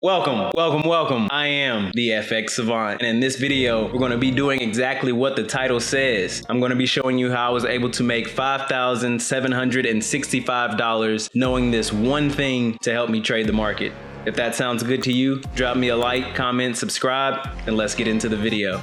Welcome. I am the FX Savant, and in this video, we're going to be doing exactly what the title says. I'm going to be showing you how I was able to make $5,765 knowing this one thing to help me trade the market. If that sounds good to you, drop me a like, comment, subscribe, and let's get into the video.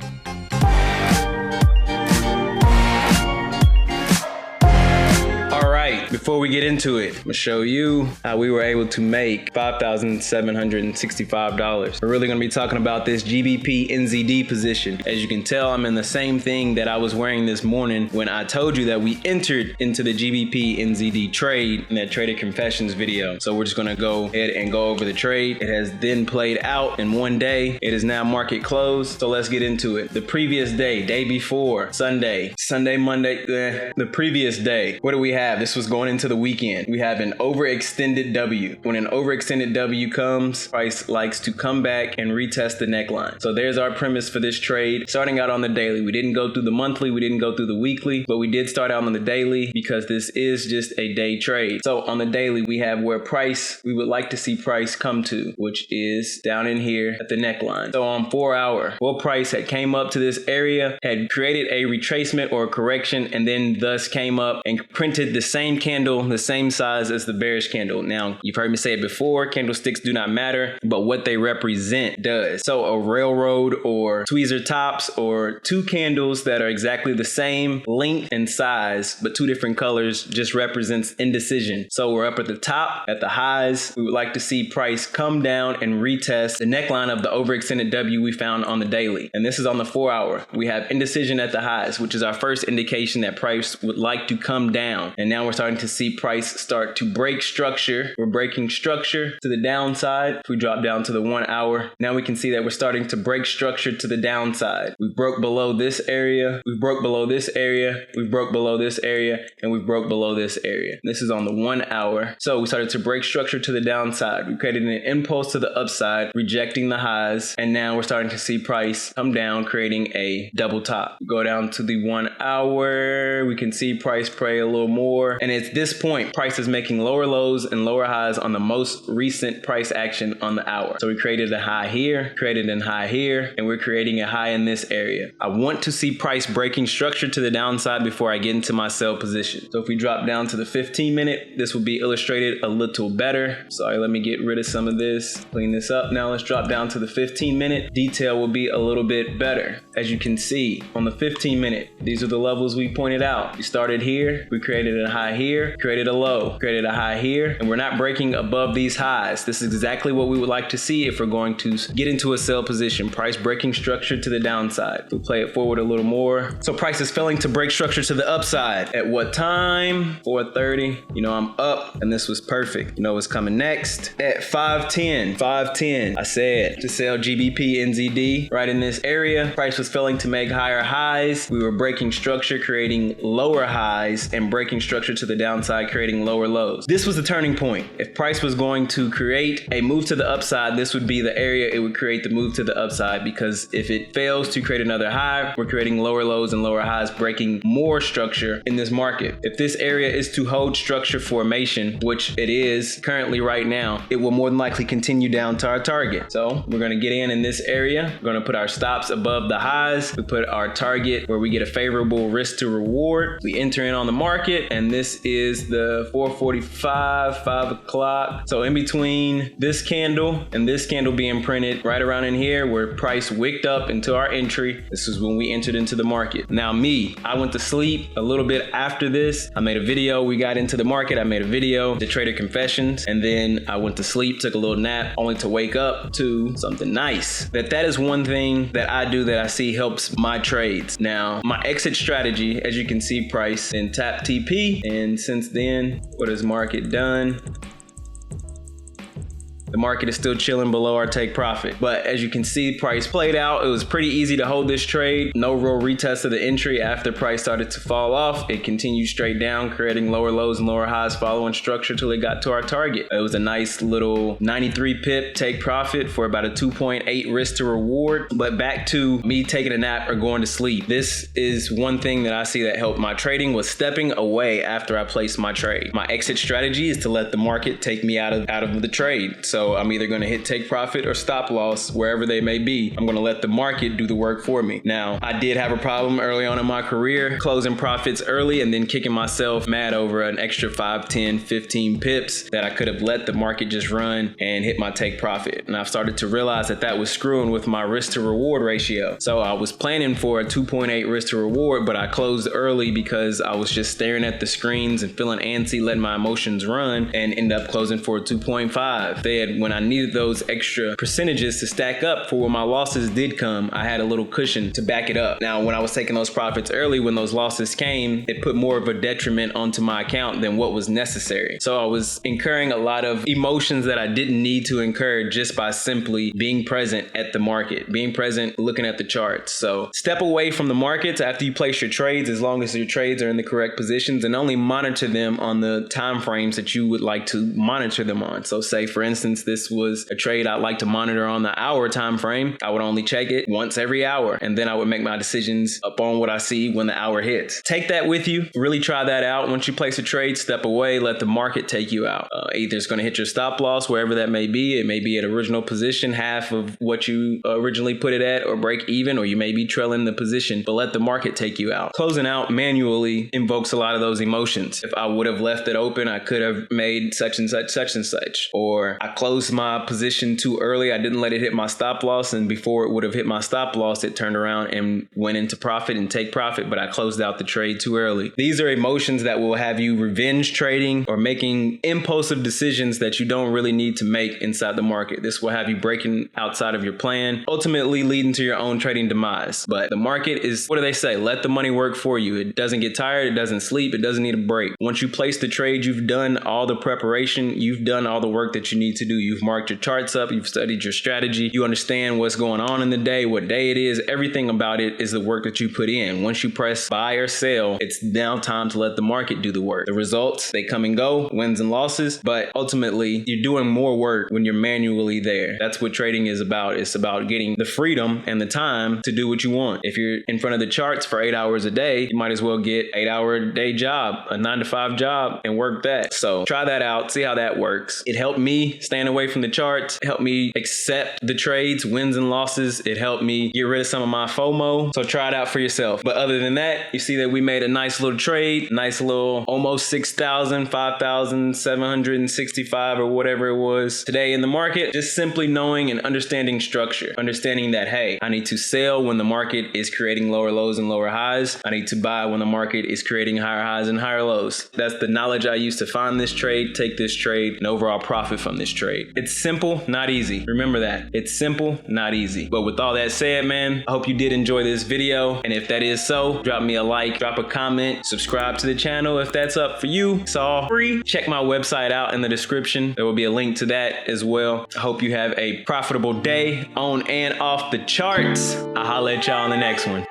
Before we get into it, I'm gonna show you how we were able to make $5,765. We're really gonna be talking about this GBP NZD position. As you can tell, I'm in the same thing that I was wearing this morning when I told you that we entered into the GBP NZD trade in that Trader Confessions video. So we're just gonna go ahead and go over the trade. It has then played out in one day. It is now market closed. So let's get into it. The previous day before, Monday, the previous day, what do we have? This was going into the weekend. We have an overextended W. When an overextended W comes, price likes to come back and retest the neckline. So there's our premise for this trade. Starting out on the daily, we didn't go through the monthly, we didn't go through the weekly, but we did start out on the daily because this is just a day trade. So on the daily, we have where price, we would like to see price come to, which is down in here at the neckline. So on 4 hour, well, price had came up to this area, had created a retracement or a correction, and then thus came up and printed the same candle, the same size as the bearish candle. Now, you've heard me say it before, candlesticks do not matter, but what they represent does. So a railroad or tweezer tops or two candles that are exactly the same length and size, but two different colors just represents indecision. So we're up at the top, at the highs. We would like to see price come down and retest the neckline of the overextended W we found on the daily. And this is on the 4 hour. We have indecision at the highs, which is our first indication that price would like to come down. And now we're starting to see price start to break structure. We're breaking structure to the downside. If we drop down to the 1 hour, now we can see that we're starting to break structure to the downside. We broke below this area. We broke below this area. We broke below this area, and we broke below this area. This is on the 1 hour. So we started to break structure to the downside. We created an impulse to the upside, rejecting the highs. And now we're starting to see price come down, creating a double top. We go down to the 1 hour. We can see price pray a little more. And at this point, price is making lower lows and lower highs on the most recent price action on the hour. So we created a high here, created a high here, and we're creating a high in this area. I want to see price breaking structure to the downside before I get into my sell position. So if we drop down to the 15 minute, this will be illustrated a little better. Sorry, let me get rid of some of this, clean this up. Now let's drop down to the 15 minute. Detail will be a little bit better. As you can see on the 15 minute, these are the levels we pointed out. We started here, we created a high here, created a low, created a high here, and we're not breaking above these highs. This is exactly what we would like to see if we're going to get into a sell position. Price breaking structure to the downside. We'll play it forward a little more. So price is failing to break structure to the upside. At what time? 4:30. You know I'm up, and this was perfect. You know what's coming next? At 5:10. I said to sell GBP NZD right in this area. Price was failing to make higher highs. We were breaking structure, creating lower highs, and breaking structure to the downside, creating lower lows. This was the turning point. If price was going to create a move to the upside, this would be the area it would create the move to the upside, because if it fails to create another high, we're creating lower lows and lower highs, breaking more structure in this market. If this area is to hold structure formation, which it is currently right now, it will more than likely continue down to our target. So we're going to get in this area. We're going to put our stops above the highs. We put our target where we get a favorable risk to reward. We enter in on the market, and this is the 4:45, 5 o'clock. So in between this candle and this candle being printed right around in here where price wicked up into our entry, this is when we entered into the market. Now I went to sleep a little bit after this. I made a video. We got into the market. I made a video, the Trader Confessions, and then I went to sleep, took a little nap, only to wake up to something nice. That is one thing that I do that I see helps my trades. Now, my exit strategy, as you can see, price and tap TP, and since then, what has market done? The market is still chilling below our take profit. But as you can see, price played out. It was pretty easy to hold this trade. No real retest of the entry after price started to fall off. It continued straight down, creating lower lows and lower highs, following structure till it got to our target. It was a nice little 93 pip take profit for about a 2.8 risk to reward. But back to me taking a nap or going to sleep. This is one thing that I see that helped my trading, was stepping away after I placed my trade. My exit strategy is to let the market take me out of the trade. So So I'm either gonna hit take profit or stop loss, wherever they may be. I'm gonna let the market do the work for me. Now, I did have a problem early on in my career, closing profits early and then kicking myself mad over an extra 5, 10, 15 pips that I could have let the market just run and hit my take profit. And I've started to realize that that was screwing with my risk to reward ratio. So I was planning for a 2.8 risk to reward, but I closed early because I was just staring at the screens and feeling antsy, letting my emotions run, and ended up closing for a 2.5. Then when I needed those extra percentages to stack up for when my losses did come, I had a little cushion to back it up. Now, when I was taking those profits early, when those losses came, it put more of a detriment onto my account than what was necessary. So I was incurring a lot of emotions that I didn't need to incur just by simply being present at the market, being present, looking at the charts. So step away from the markets after you place your trades, as long as your trades are in the correct positions, and only monitor them on the time frames that you would like to monitor them on. So say, for instance, this was a trade I'd like to monitor on the hour time frame. I would only check it once every hour, and then I would make my decisions upon what I see when the hour hits. Take that with you. Really try that out. Once you place a trade, step away, let the market take you out. Either it's going to hit your stop loss, wherever that may be. It may be at original position, half of what you originally put it at, or break even, or you may be trailing the position, but let the market take you out. Closing out manually invokes a lot of those emotions. If I would have left it open, I could have made such and such, such and such. Or I closed my position too early. I didn't let it hit my stop loss, and before it would have hit my stop loss, it turned around and went into profit and take profit, but I closed out the trade too early. These are emotions that will have you revenge trading or making impulsive decisions that you don't really need to make inside the market. This will have you breaking outside of your plan, ultimately leading to your own trading demise. But the market is, what do they say? Let the money work for you. It doesn't get tired. It doesn't sleep. It doesn't need a break. Once you place the trade, you've done all the preparation. You've done all the work that you need to do. You've marked your charts up. You've studied your strategy. You understand what's going on in the day, what day it is. Everything about it is the work that you put in. Once you press buy or sell, it's now time to let the market do the work. The results, they come and go, wins and losses, but ultimately you're doing more work when you're manually there. That's what trading is about. It's about getting the freedom and the time to do what you want. If you're in front of the charts for 8 hours a day, you might as well get 8-hour day job, a 9-to-5 job, and work that. So try that out, see how that works. It helped me staying away from the charts. It helped me accept the trades, wins and losses. It helped me get rid of some of my FOMO. So try it out for yourself. But other than that, you see that we made a nice little trade, nice little almost 6,000, 5,765 or whatever it was today in the market. Just simply knowing and understanding structure, understanding that, hey, I need to sell when the market is creating lower lows and lower highs. I need to buy when the market is creating higher highs and higher lows. That's the knowledge I use to find this trade, take this trade, and overall profit from this trade. It's simple, not easy. Remember that. It's simple, not easy. But with all that said, man, I hope you did enjoy this video. And if that is so, drop me a like, drop a comment, subscribe to the channel if that's up for you. It's all free. Check my website out in the description. There will be a link to that as well. I hope you have a profitable day on and off the charts. I'll holla at y'all on the next one.